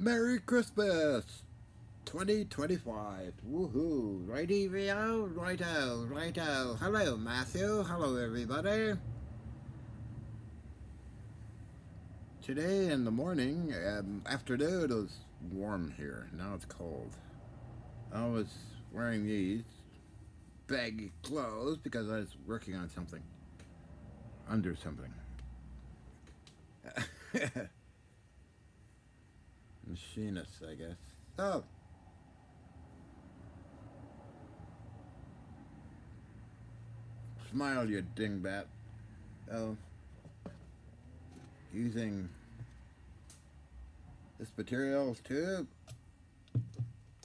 Merry Christmas 2025. Woohoo. Righty, Rio? Righto, righto. Hello, Matthew. Hello, everybody. Today in the morning, afternoon, it was warm here. Now it's cold. I was wearing these baggy clothes because I was working on something. Under something. Machinist, I guess. So, smile, you dingbat. Oh, using this material too.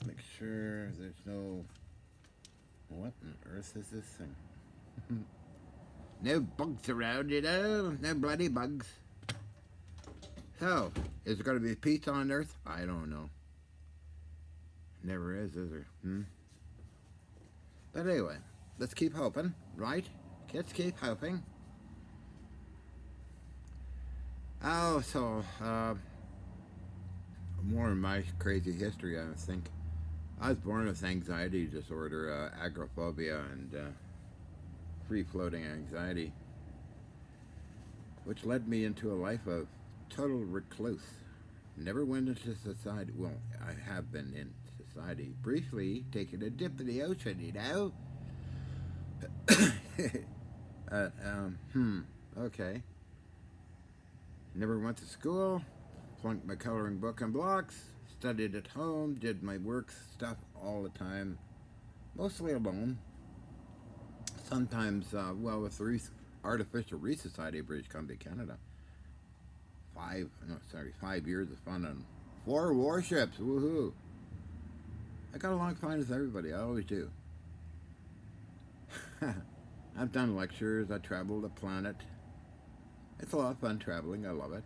Make sure there's no. What on earth is this thing? No bugs around, you know? No bloody bugs. So, is there going to be peace on Earth? I don't know. Never is there? But anyway, let's keep hoping, right? Let's keep hoping. Oh, so, more of my crazy history, I think. I was born with anxiety disorder, agoraphobia, and free-floating anxiety, which led me into a life of total recluse. Never went into society. Well, I have been in society. Briefly taking a dip in the ocean, you know? Okay. Never went to school. Flunked my coloring book and blocks. Studied at home. Did my work stuff all the time. Mostly alone. Sometimes, with the Artificial Reef Society of British Columbia, Canada. 5 years of fun on 4 warships. Woohoo! I got along fine with everybody. I always do. I've done lectures. I traveled the planet. It's a lot of fun traveling. I love it.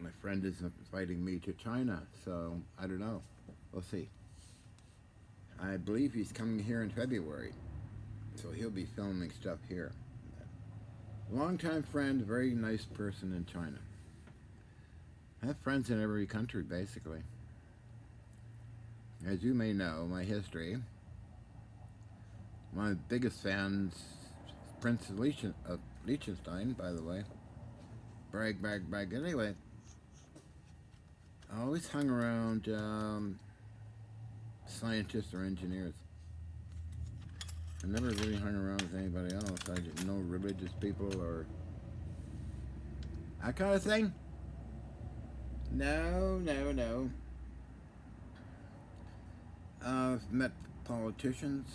My friend is inviting me to China, so I don't know. We'll see. I believe he's coming here in February, so he'll be filming stuff here. Longtime friend, very nice person in China. I have friends in every country, basically. As you may know, my history. My biggest fans, Prince of Liechtenstein, by the way. Brag, brag, brag. Anyway, I always hung around scientists or engineers. I never really hung around with anybody else. I didn't know religious people or that kind of thing. No, no, no. I've met politicians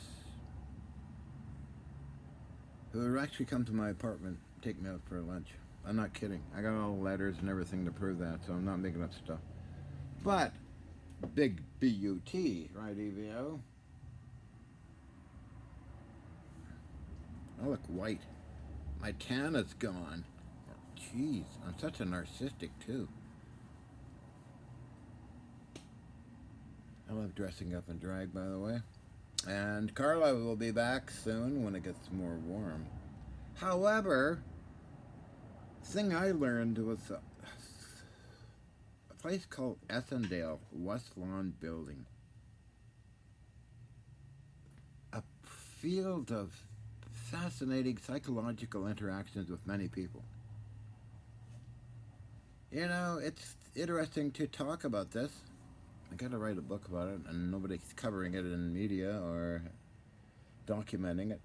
who would actually come to my apartment, take me out for lunch. I'm not kidding. I got all the letters and everything to prove that, so I'm not making up stuff. But, big B-U-T, right, EVO? I look white. My tan is gone. Jeez, I'm such a narcissistic, too. I love dressing up in drag, by the way. And Carla will be back soon when it gets more warm. However, the thing I learned was a place called Essendale West Lawn Building. A field of fascinating psychological interactions with many people. You know, it's interesting to talk about this. I gotta write a book about it, and nobody's covering it in media or documenting it.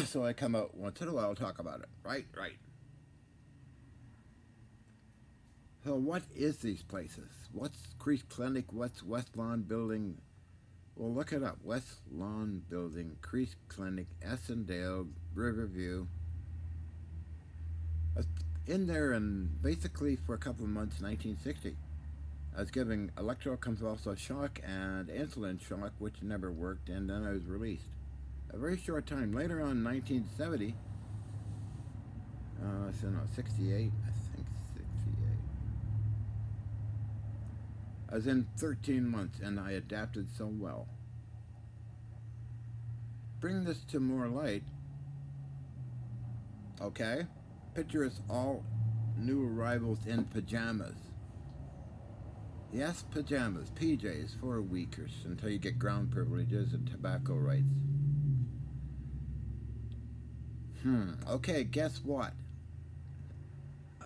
So I come out once in a while and talk about it. Right, right. So what is these places? What's Crease Clinic? What's West Lawn Building? Well, look it up. West Lawn Building, Crease Clinic, Essendale, Riverview. I was in there and basically for a couple of months, 1960. I was giving electroconvulsive shock and insulin shock, which never worked, and then I was released. A very short time later on, 1970, 68, I think 68. I was in 13 months, and I adapted so well. Bring this to more light, okay? Picture us all new arrivals in pajamas. Yes, pajamas, PJs for weekers until you get ground privileges and tobacco rights. Okay, guess what?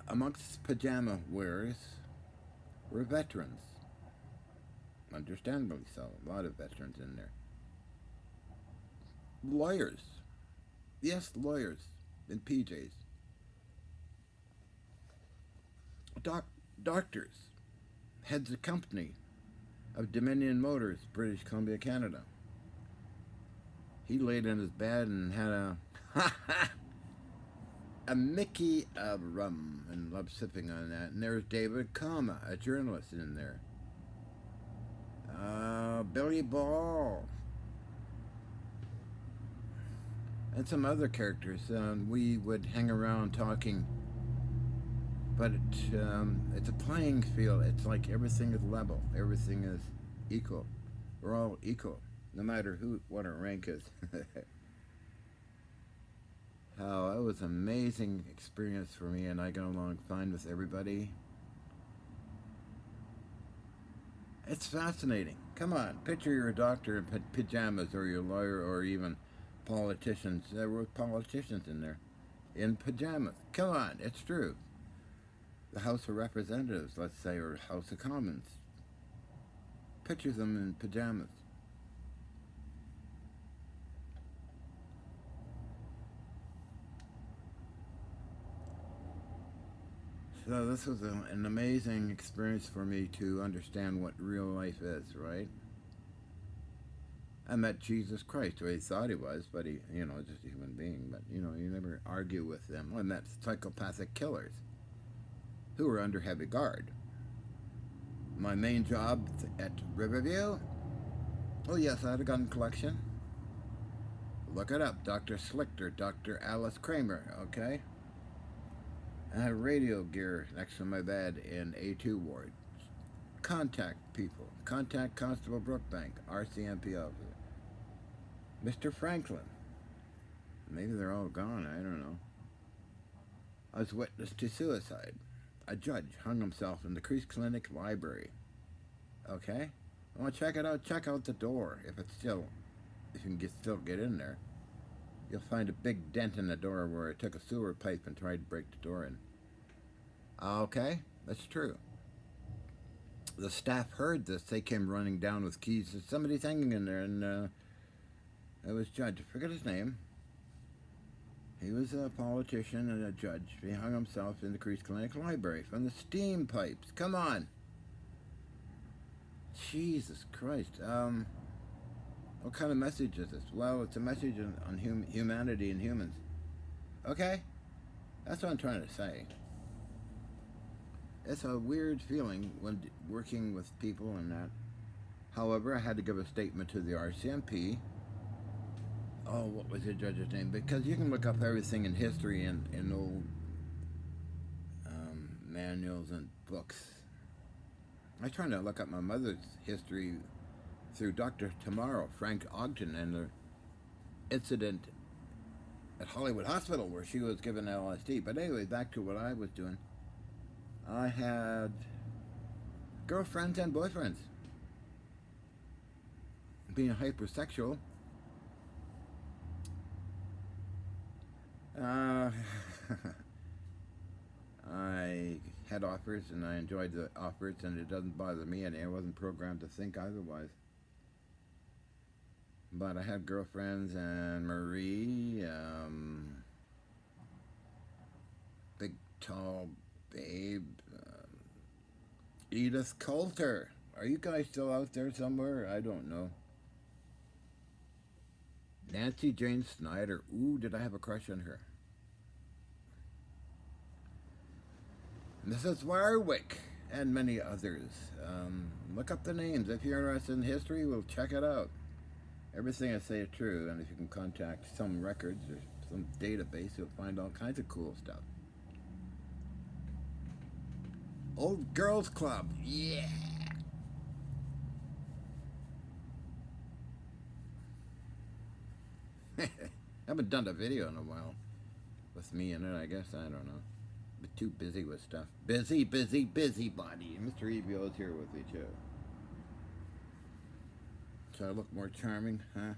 Amongst pajama wearers were veterans. Understandably so. A lot of veterans in there. Lawyers. Yes, lawyers in PJs. Doc- Doctors. Heads of company of Dominion Motors, British Columbia, Canada. He laid in his bed and had a Mickey of rum and loved sipping on that. And there's David Kama, a journalist in there. Billy Ball, and some other characters. We would hang around talking, but it's a playing field. It's like everything is level, everything is equal. We're all equal, no matter what our rank is. How it was an amazing experience for me, and I got along fine with everybody. It's fascinating. Come on, picture your doctor in pajamas, or your lawyer, or even politicians. There were politicians in there in pajamas. Come on, it's true. The House of Representatives, let's say, or House of Commons. Picture them in pajamas. So this was an amazing experience for me to understand what real life is, right? I met Jesus Christ, who he thought he was, but he, just a human being. But, you never argue with them. I met psychopathic killers who were under heavy guard. My main job at Riverview, oh yes, I had a gun collection. Look it up, Dr. Slichter, Dr. Alice Kramer, okay? I had radio gear next to my bed in A2 ward. Contact people. Contact Constable Brookbank, RCMP officer. Mr. Franklin. Maybe they're all gone, I don't know. I was witness to suicide. A judge hung himself in the Crease Clinic library. Okay? I want to check it out. Check out the door if you can still get in there. You'll find a big dent in the door where it took a sewer pipe and tried to break the door in. Okay, that's true. The staff heard this. They came running down with keys. There's somebody hanging in there, and it was Judge. I forget his name. He was a politician and a judge. He hung himself in the Crease Clinic library from the steam pipes. Come on. Jesus Christ. What kind of message is this? Well, it's a message on humanity and humans. Okay? That's what I'm trying to say. It's a weird feeling when working with people and that. However, I had to give a statement to the RCMP. Oh, what was the judge's name? Because you can look up everything in history in old manuals and books. I was trying to look up my mother's history through Dr. Tomorrow, Frank Ogden, and the incident at Hollywood Hospital where she was given LSD. But anyway, back to what I was doing. I had girlfriends and boyfriends. Being hypersexual, I had offers and I enjoyed the offers, and it doesn't bother me, and I wasn't programmed to think otherwise. But I had girlfriends, and Marie, big tall babe, Edith Coulter. Are you guys still out there somewhere? I don't know. Nancy Jane Snyder. Ooh, did I have a crush on her? Mrs. Warwick, and many others. Look up the names. If you're interested in history, we'll check it out. Everything I say is true, and if you can contact some records or some database, you'll find all kinds of cool stuff. Old Girls Club, yeah! Haven't done a video in a while with me in it, I guess. I don't know. But too busy with stuff. Busy, busy, busybody. Mr. Evio is here with me too. So I look more charming, huh?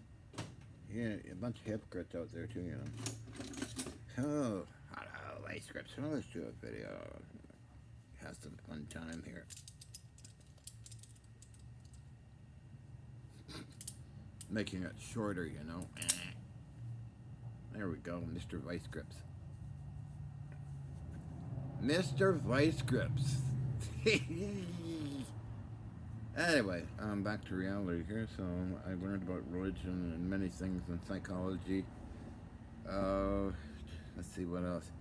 Yeah, a bunch of hypocrites out there too, you know. Oh, hello, ice scripts. So let's do a video. Have some fun time here. Making it shorter, you know. There we go, Mr. Vice Grips. Mr. Vice Grips. Anyway, back to reality here. So I learned about religion and many things in psychology. Let's see what else.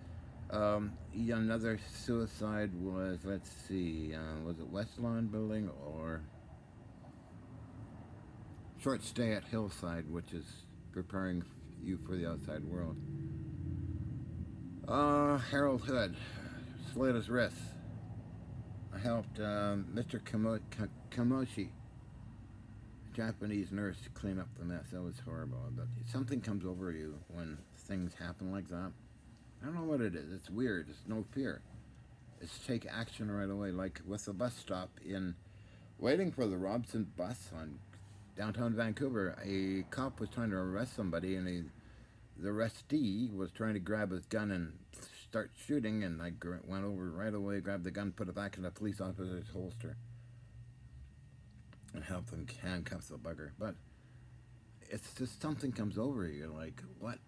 Yeah, another suicide was, let's see, was it West Lawn Building or short stay at Hillside, which is preparing you for the outside world. Harold Hood, slit his wrist. I helped Mr. Kamoshi, Japanese nurse, clean up the mess. That was horrible. But something comes over you when things happen like that. I don't know what it is. It's weird. It's no fear. It's take action right away. Like with the bus stop in waiting for the Robson bus on downtown Vancouver, a cop was trying to arrest somebody, and the arrestee was trying to grab his gun and start shooting, and I went over right away, grabbed the gun, put it back in the police officer's holster, and helped him handcuff the bugger. But it's just something comes over you. You're like, what?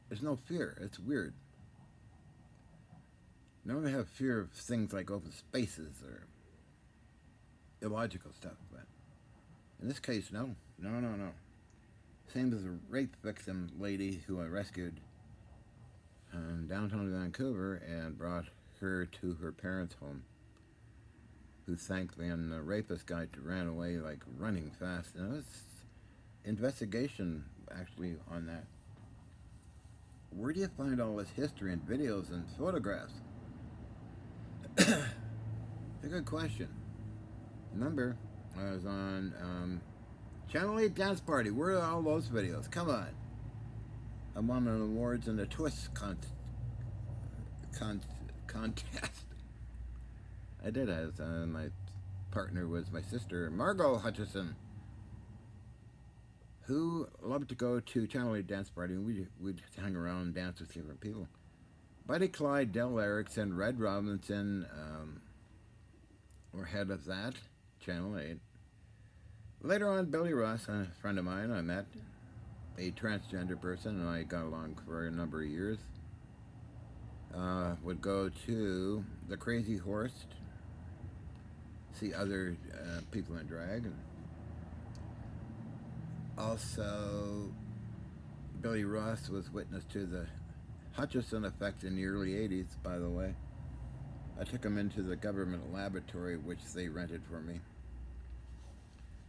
There's no fear. It's weird. Normally have fear of things like open spaces or illogical stuff, but in this case, no. Same as a rape victim lady who I rescued in downtown Vancouver and brought her to her parents' home, who thanked me, and the rapist guy ran away like running fast. And it was investigation actually on that. Where do you find all this history and videos and photographs? It's a good question. Remember, I was on Channel 8 Dance Party. Where are all those videos? Come on. I won an awards in the twist contest. I did, as my partner was my sister, Margot Hutchison, who loved to go to Channel 8 Dance Party, and we'd hang around and dance with different people. Buddy Clyde, Del Erickson, Red Robinson were head of that, Channel 8. Later on, Billy Ross, a friend of mine, I met, a transgender person, and I got along for a number of years. Would go to the Crazy Horse, see other people in drag. And also, Billy Ross was witness to the Hutchison effect in the early 80s, by the way. I took him into the government laboratory, which they rented for me.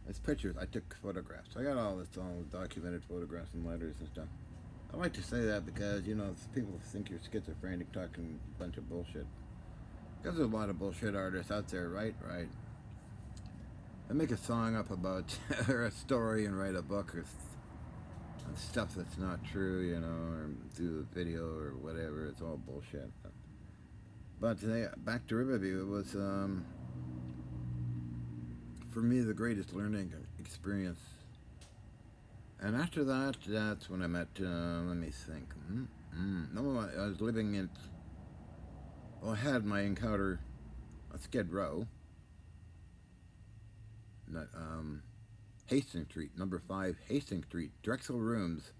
It's pictures. I took photographs. I got all documented photographs and letters and stuff. I like to say that because, you know, people think you're schizophrenic talking a bunch of bullshit. Because there's a lot of bullshit artists out there, right? Right. I make a song up about or a story and write a book or stuff that's not true, you know, or do a video or whatever. It's all bullshit. But today, back to Riverview, it was, for me, the greatest learning experience. And after that, that's when I met, let me think. No, I was living in, well, I had my encounter on Skid Row, Hastings Street, number 5 Hastings Street, Drexel Rooms,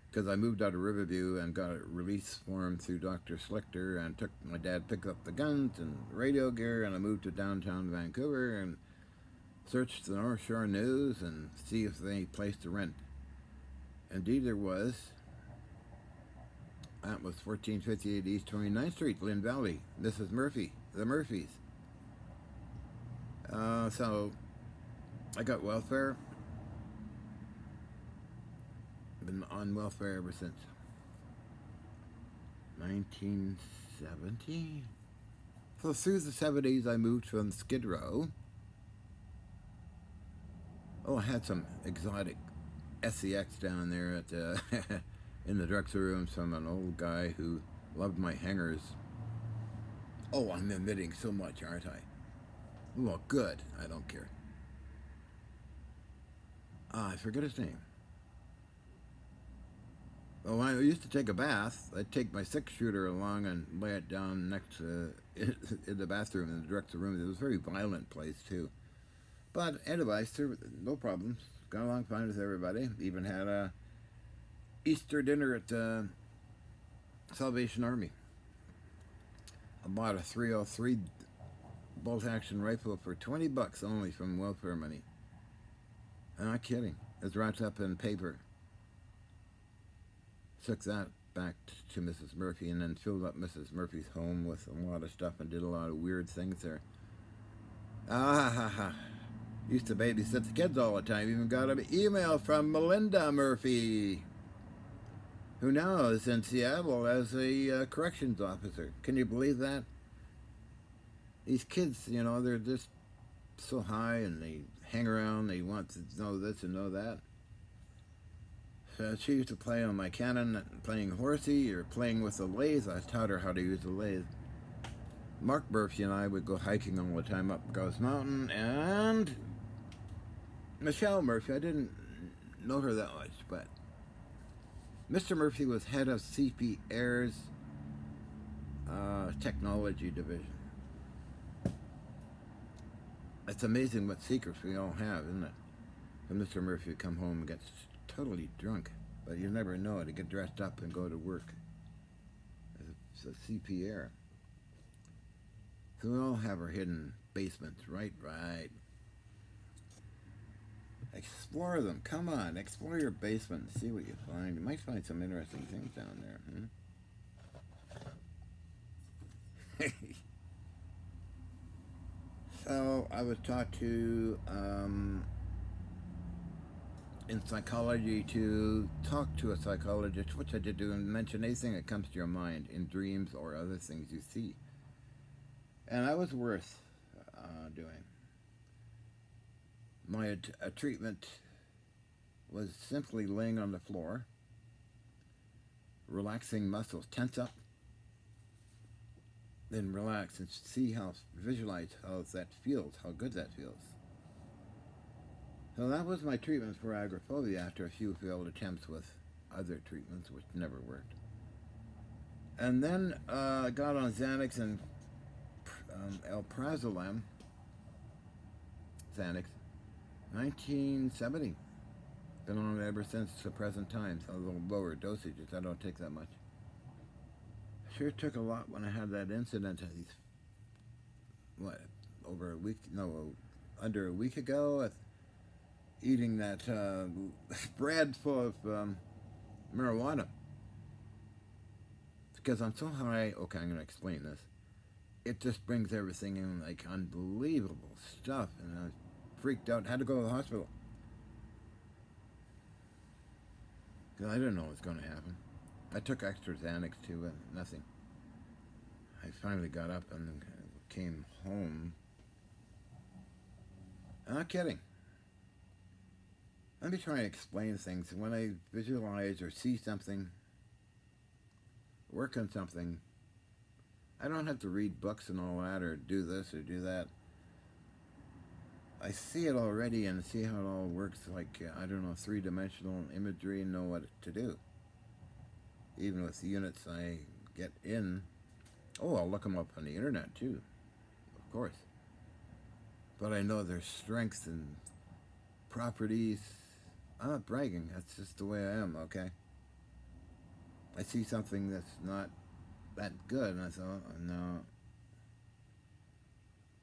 because I moved out of Riverview and got a release form through Dr. Slichter, and my dad picked up the guns and radio gear, and I moved to downtown Vancouver and searched the North Shore News and see if there was any place to rent. Indeed there was. That was 1458 East 29th Street, Lynn Valley. Mrs. Murphy, the Murphys. So I got welfare. Been on welfare ever since 1970. So through the 70s, I moved from Skid Row. Oh, I had some exotic SEX down there at in the Drexel Rooms from an old guy who loved my hangers. Oh, I'm emitting so much, aren't I? Well, good. I don't care. Ah, I forget his name. Well, when I used to take a bath, I'd take my six-shooter along and lay it down next to in the bathroom in the director room. It was a very violent place too. But anyway, no problems. Got along fine with everybody. Even had a Easter dinner at Salvation Army. I bought a 303 bolt-action rifle for $20 only from welfare money. I'm not kidding. It's wrapped up in paper. Took that back to Mrs. Murphy and then filled up Mrs. Murphy's home with a lot of stuff and did a lot of weird things there. Ah ha ha. Used to babysit the kids all the time. Even got an email from Melinda Murphy, who now is in Seattle as a corrections officer. Can you believe that? These kids, they're just so high and they hang around. They want to know this and know that. She used to play on my Canon, playing horsey or playing with the lathe. I taught her how to use the lathe. Mark Murphy and I would go hiking all the time up Ghost Mountain, and Michelle Murphy, I didn't know her that much, but Mr. Murphy was head of CPR's technology division. It's amazing what secrets we all have, isn't it? And Mr. Murphy would come home and get totally drunk, but you never know it. He'd get dressed up and go to work as a CPR. So we all have our hidden basements, right? Right. Explore them. Come on, explore your basement and see what you find. You might find some interesting things down there. So I was taught to, in psychology, to talk to a psychologist, which I did do, and mention anything that comes to your mind in dreams or other things you see. And that was worth doing. My treatment was simply laying on the floor, relaxing muscles, tense up, then relax and visualize how that feels, how good that feels. So that was my treatment for agoraphobia after a few failed attempts with other treatments, which never worked. And then I got on Xanax and Alprazolam, Xanax, 1970. Been on it ever since the present time. So a little lower dosages. I don't take that much. Sure took a lot when I had that incident. What, over a week? No, under a week ago. Eating that bread full of marijuana. Because I'm so high. Okay, I'm going to explain this. It just brings everything in like unbelievable stuff, and I freaked out. Had to go to the hospital. Because I didn't know what was going to happen. I took extra Xanax too, but nothing. I finally got up and came home. I'm not kidding. Let me try and explain things. When I visualize or see something, work on something, I don't have to read books and all that or do this or do that. I see it already and see how it all works like, I don't know, three-dimensional imagery and know what to do. Even with the units I get in. Oh, I'll look them up on the internet too, of course. But I know their strengths and properties. I'm not bragging, that's just the way I am, okay? I see something that's not that good, and I thought, oh, no.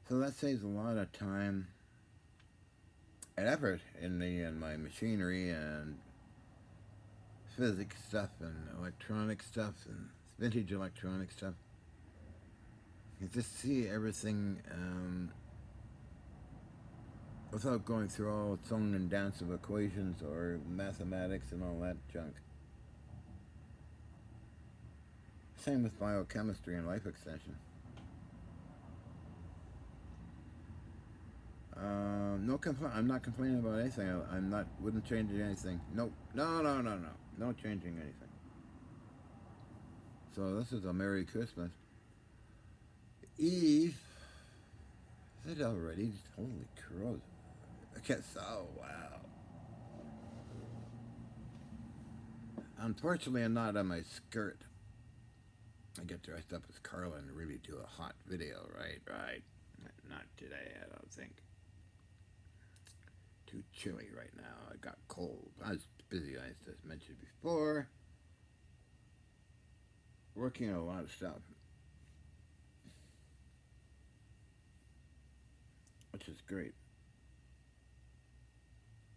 So that saves a lot of time and effort in my machinery and physics stuff and electronic stuff and vintage electronic stuff. You just see everything without going through all song and dance of equations or mathematics and all that junk. Same with biochemistry and life extension. No complaint. I'm not complaining about anything. I'm not. Wouldn't change anything. Nope. No. No changing anything. So this is a Merry Christmas. Eve. Is it already? Holy crow. I guess, oh, wow. Unfortunately, I'm not on my skirt. I get dressed up as Carla and really do a hot video, right? Right. Not today, I don't think. Too chilly right now. I got cold. I was busy, as I mentioned before, working on a lot of stuff, which is great.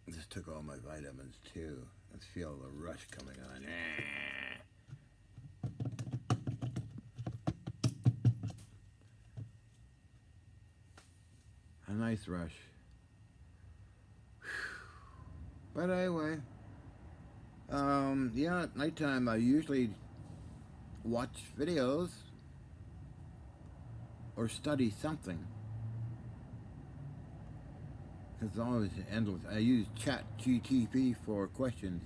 I just took all my vitamins too. I feel the rush coming on. A nice rush. But anyway, yeah, at nighttime I usually watch videos or study something. It's always endless. I use Chat GTP for questions.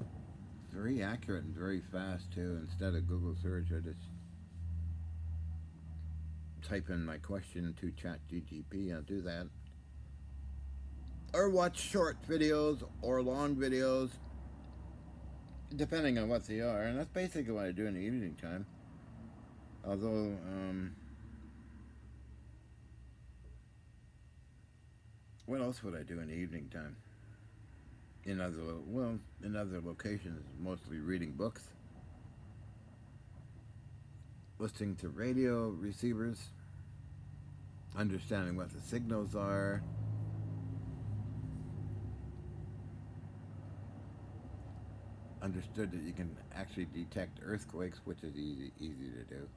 It's very accurate and very fast too. Instead of Google search, I just type in my question to Chat GTP. I'll do that. Or watch short videos or long videos, depending on what they are. And that's basically what I do in the evening time. Although, what else would I do in the evening time? In other locations, mostly reading books, listening to radio receivers, understanding what the signals are. Understood that you can actually detect earthquakes, which is easy to do.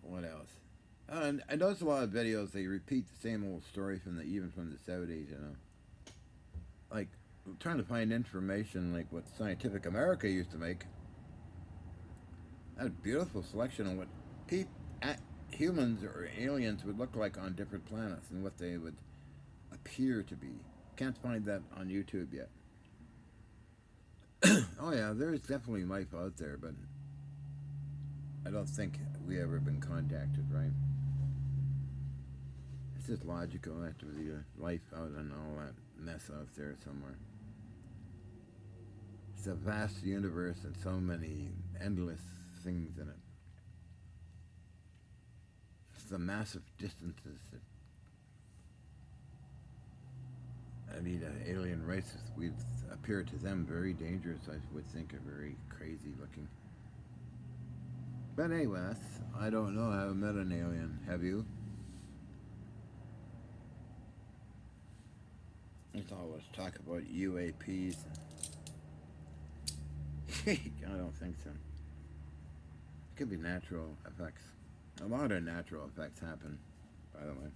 What else? And I notice a lot of videos they repeat the same old story even from the 70s. Like trying to find information like what Scientific America used to make. A beautiful selection of what humans or aliens would look like on different planets and what they would appear to be. Can't find that on YouTube yet. Oh yeah, there's definitely life out there, but I don't think we ever been contacted, right? It's just logical after the life out and all that mess out there somewhere. It's a vast universe and so many endless things in it. It's the massive distances that alien races would appear to them very dangerous. I would think are very crazy looking. But anyway, I don't know. I haven't met an alien. Have you? Let's always talk about UAPs. I don't think so. It could be natural effects. A lot of natural effects happen, by the way.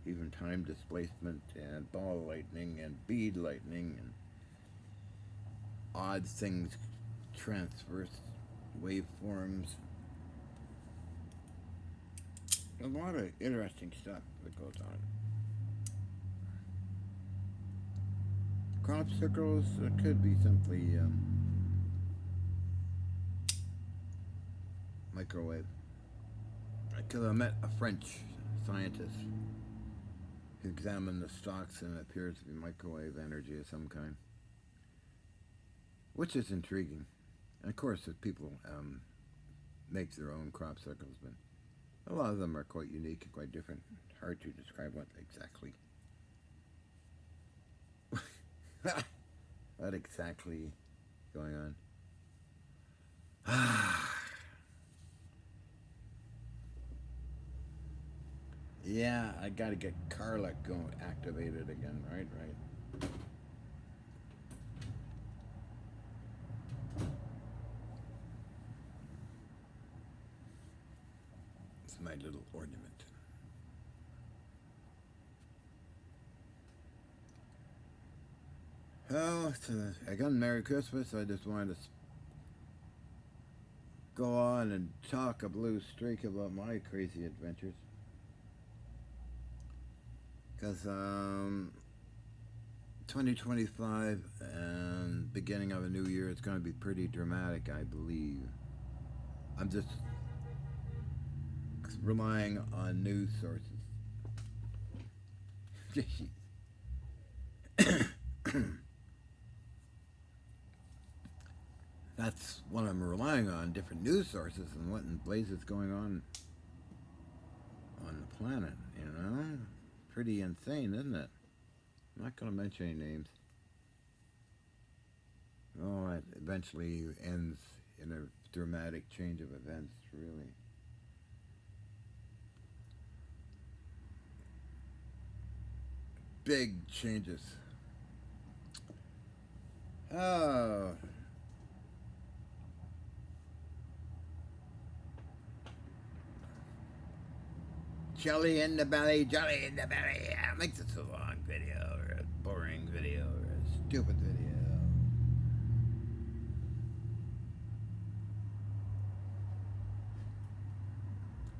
Even time displacement and ball lightning and bead lightning and odd things, transverse waveforms. A lot of interesting stuff that goes on. Crop circles could be simply microwave. Because I met a French scientist who examined the stocks and it appears to be microwave energy of some kind, which is intriguing. And of course, if people make their own crop circles, but a lot of them are quite unique and quite different. Hard to describe what exactly. What exactly going on? Yeah, I gotta get Carla going activated again. Right. It's my little ornament. Oh, again, Merry Christmas. I just wanted to go on and talk a blue streak about my crazy adventures. Because 2025 and beginning of a new year, it's going to be pretty dramatic, I believe. I'm just relying on news sources. That's what I'm relying on, different news sources and what in blazes going on the planet, you know? Pretty insane, isn't it? I'm not going to mention any names. Oh, it eventually ends in a dramatic change of events, really. Big changes. Oh, jelly in the belly, jelly in the belly. Yeah, makes it a long video or a boring video or a stupid video.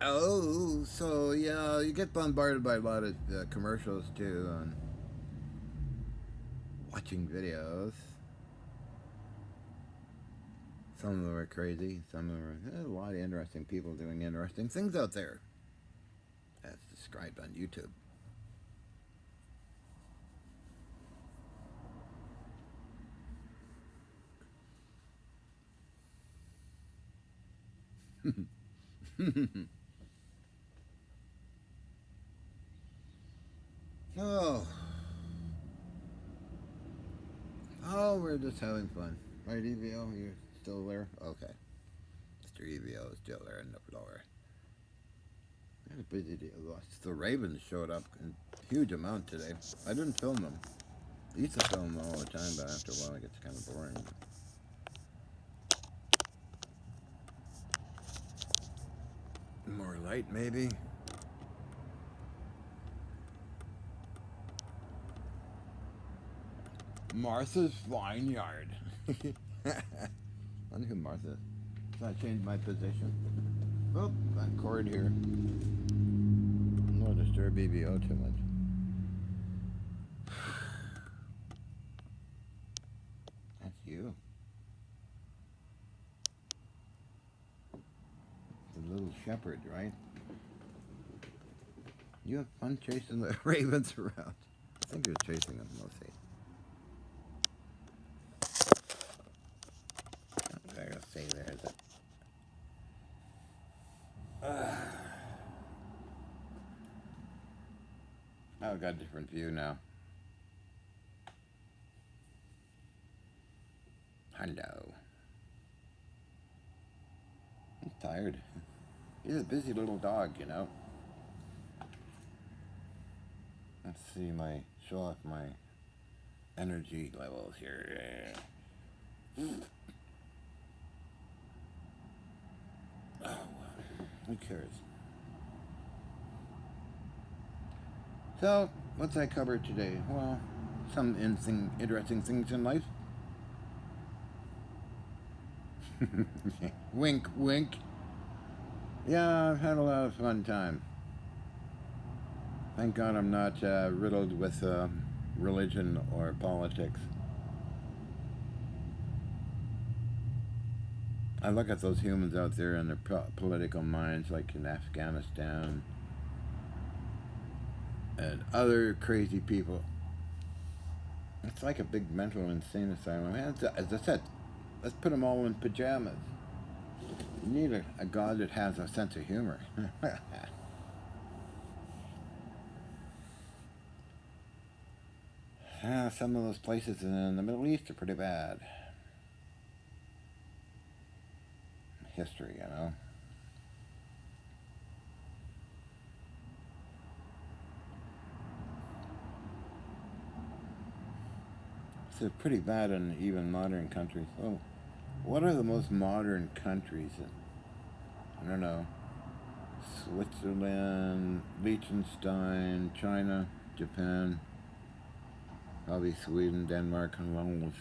Oh, so yeah, you get bombarded by a lot of commercials too on watching videos. Some of them are crazy. Some of them are there's a lot of interesting people doing interesting things out there, as described on YouTube. Oh, oh, we're just having fun, right, EVO? You're still there? Okay, Mr. EVO is still there in the floor. I had a busy day. The Ravens showed up in huge amount today. I didn't film them. I used to film them all the time, but after a while it gets kind of boring. More light, maybe. Martha's Vineyard. I wonder who Martha is. So I changed my position. Oh, that cord here. Don't disturb BBO too much. That's you. The little shepherd, right? You have fun chasing the ravens around. I think you're chasing them mostly. I gotta say there is it. I've got a different view now. Hello. I'm tired. He's a busy little dog, you know. Let's see show off my energy levels here. Oh, who cares? So, what's I covered today? Well, some interesting things in life. Wink, wink. Yeah, I've had a lot of fun time. Thank God I'm not riddled with religion or politics. I look at those humans out there and their political minds, like in Afghanistan and other crazy people. It's like a big mental insane asylum. As I said, let's put them all in pajamas. You need a God that has a sense of humor. Some of those places in the Middle East are pretty bad. History, you know. It's pretty bad in even modern countries. Oh, what are the most modern countries? I don't know. Switzerland, Liechtenstein, China, Japan, probably Sweden, Denmark, and Laos.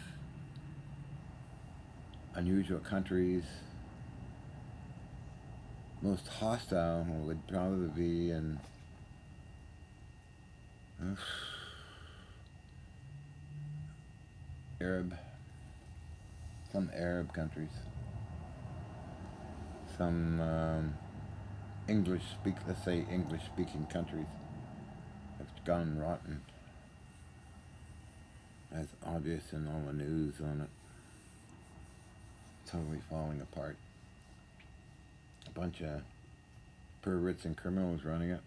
Unusual countries. Most hostile would probably be in some Arab countries, some let's say English speaking countries have gone rotten. That's obvious in all the news on it. Totally falling apart. A bunch of perverts and criminals running it.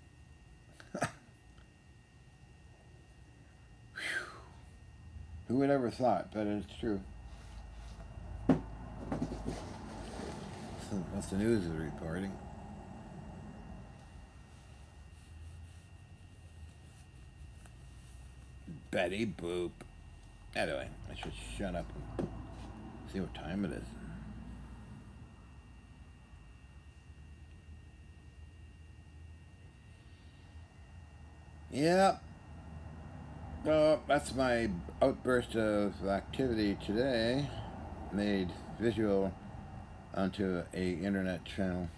Who would ever thought? But it's true. So what the news is reporting. Betty Boop. Anyway, I should shut up and see what time it is. Yeah. Well, that's my outburst of activity today. Made visual onto a internet channel.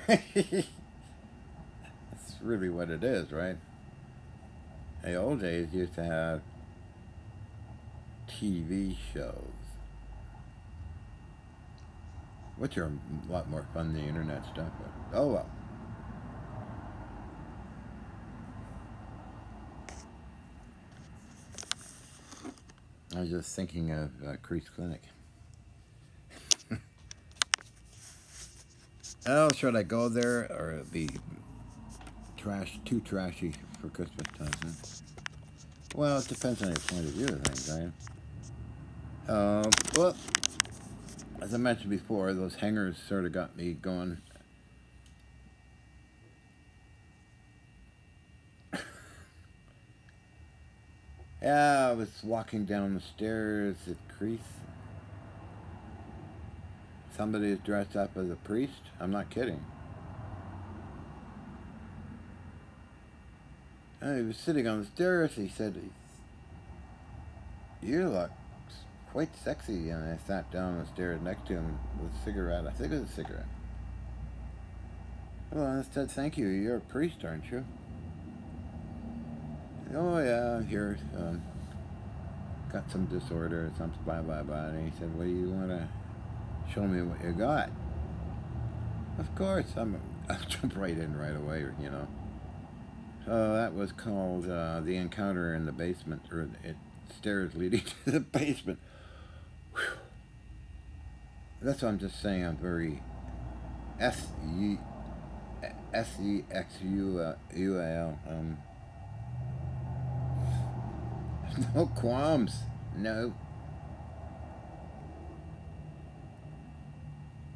That's really what it is, right? The old days used to have TV shows, which are a lot more fun than the internet stuff. But, oh well. I was just thinking of Crease Clinic. Oh, should I go there or be too trashy for Christmas time? Huh? Well, it depends on your point of view of things, right? Well, as I mentioned before, those hangers sort of got me going. Yeah, I was walking down the stairs at Crease. Somebody is dressed up as a priest. I'm not kidding. And he was sitting on the stairs. He said, "You look quite sexy." And I sat down on the stairs next to him with a cigarette. I think it was a cigarette. Well, I said, "Thank you. You're a priest, aren't you?" "Oh, yeah, I'm here. Got some disorder, something, blah, blah, blah." And he said, "Well, you want to show me what you got?" Of course, I'll jump right in right away, you know. That was called The Encounter in the Basement, or stairs leading to the basement. Whew. That's what I'm just saying. I'm very sexual. No qualms. No.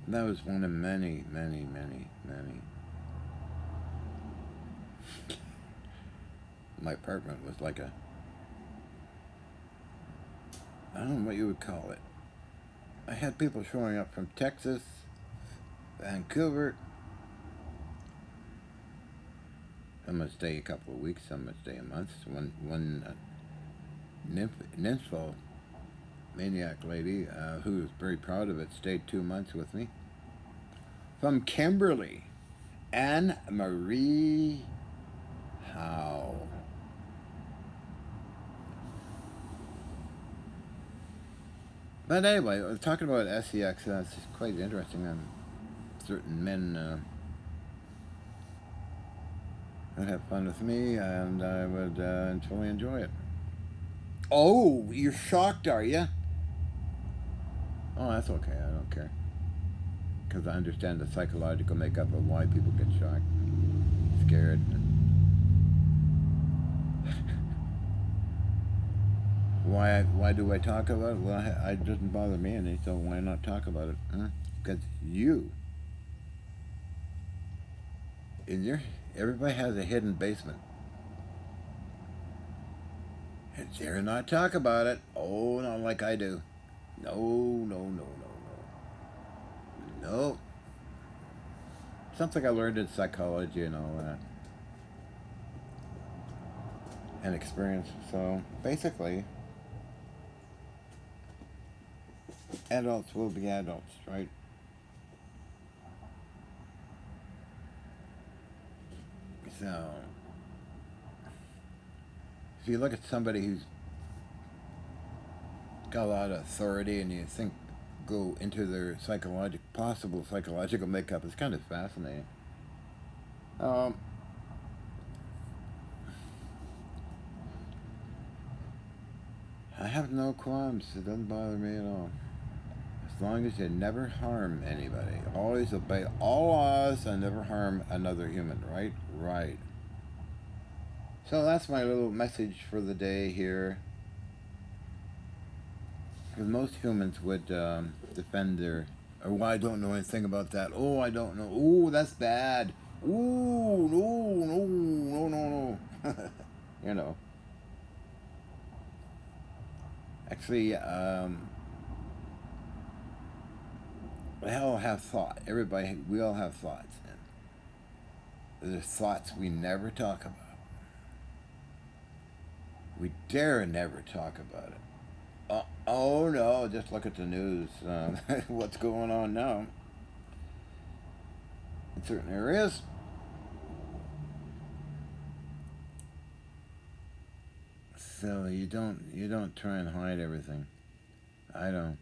That was one of many, many, many, many. My apartment was like I don't know what you would call it. I had people showing up from Texas, Vancouver. Some would stay a couple of weeks, some would stay a month. One nympho maniac lady who was very proud of it stayed 2 months with me. From Kimberly, Anne Marie Howe. But anyway, talking about sex, it's quite interesting. Certain men would have fun with me, and I would totally enjoy it. Oh, you're shocked, are you? Oh, that's okay. I don't care. Because I understand the psychological makeup of why people get shocked, scared. Why do I talk about it? Well, it doesn't bother me any, so why not talk about it? Huh? Because everybody has a hidden basement. And dare not talk about it. Oh, not like I do. No, no, no, no, no. No. Something I learned in psychology and all that. And experience. So, basically, adults will be adults, right? So, if you look at somebody who's got a lot of authority and you go into their psychological possible psychological makeup is kind of fascinating. Um, I have no qualms. It doesn't bother me at all. As long as you never harm anybody. Always obey all laws and never harm another human, right? Right. So that's my little message for the day here. Because most humans would defend their. Oh, well, I don't know anything about that. Oh, I don't know. Oh, that's bad. Ooh, no, no, no, no, no. You know. Actually, we all have thought. Everybody, we all have thoughts. And there's thoughts we never talk about. We dare never talk about it. Oh no, just look at the news. What's going on now in certain areas? So you don't try and hide everything. I don't.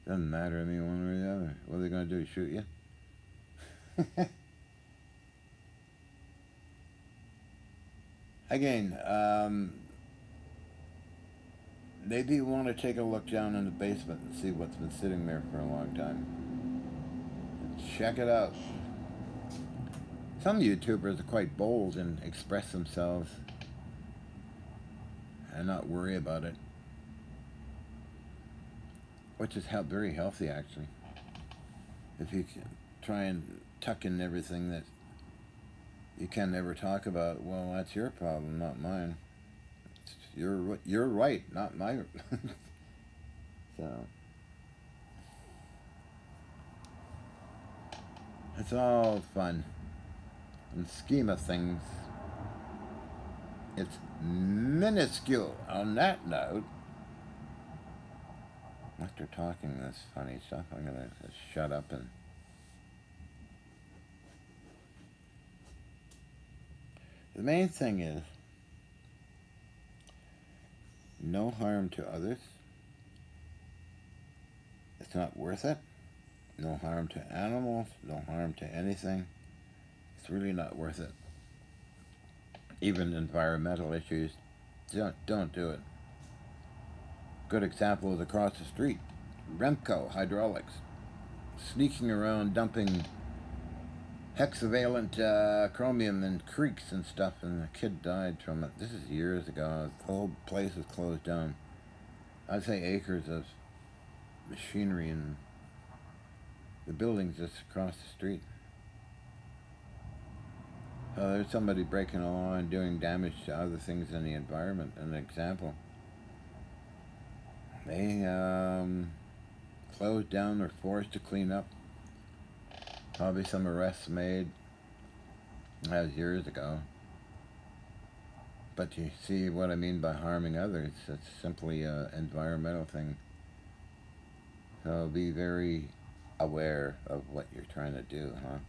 Doesn't matter to me one way or the other. What are they gonna do? Shoot you? Again, maybe you want to take a look down in the basement and see what's been sitting there for a long time. Check it out. Some YouTubers are quite bold and express themselves and not worry about it, which is very healthy actually. If you can try and tuck in everything that you can never talk about, well, that's your problem, not mine. You're right, not my. So it's all fun. In the scheme of things, it's minuscule. On that note, after talking this funny stuff, I'm gonna just shut up and. The main thing is no harm to others. It's not worth it. No harm to animals, no harm to anything. It's really not worth it. Even environmental issues, don't do it. Good example is across the street. Remco Hydraulics. Sneaking around dumping hexavalent chromium in creeks and stuff, and a kid died from it. This is years ago. The whole place was closed down. I'd say acres of machinery and the buildings just across the street. There's somebody breaking the law and doing damage to other things in the environment. An example. They closed down or forced to clean up. Probably some arrests made. That was years ago. But you see what I mean by harming others. It's simply an environmental thing. So be very aware of what you're trying to do, huh?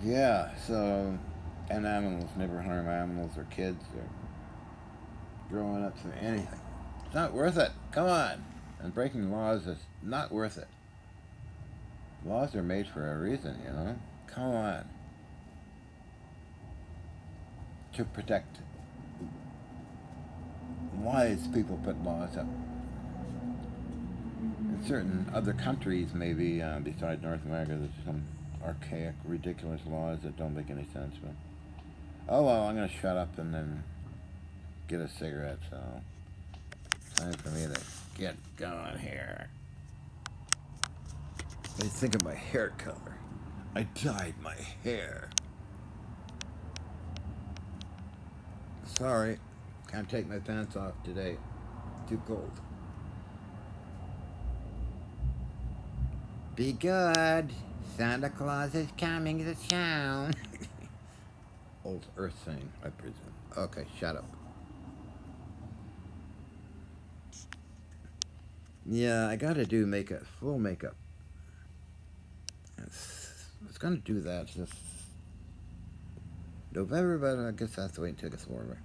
Yeah, so, and animals, never harm animals or kids or growing up or anything. It's not worth it. Come on. And breaking laws is not worth it. Laws are made for a reason, you know? Come on. To protect. Wise people put laws up. In certain other countries, maybe besides North America, there's some archaic, ridiculous laws that don't make any sense. But oh well, I'm gonna shut up and then get a cigarette. So time for me to get going here. What do you think of my hair color? I dyed my hair. Sorry, can't take my pants off today. Too cold. Be good. Santa Claus is coming to town. Old Earth thing, I presume. Okay, shut up. Yeah, I gotta do makeup, full makeup. I was gonna do that this November, but I guess I have to wait until it gets warmer.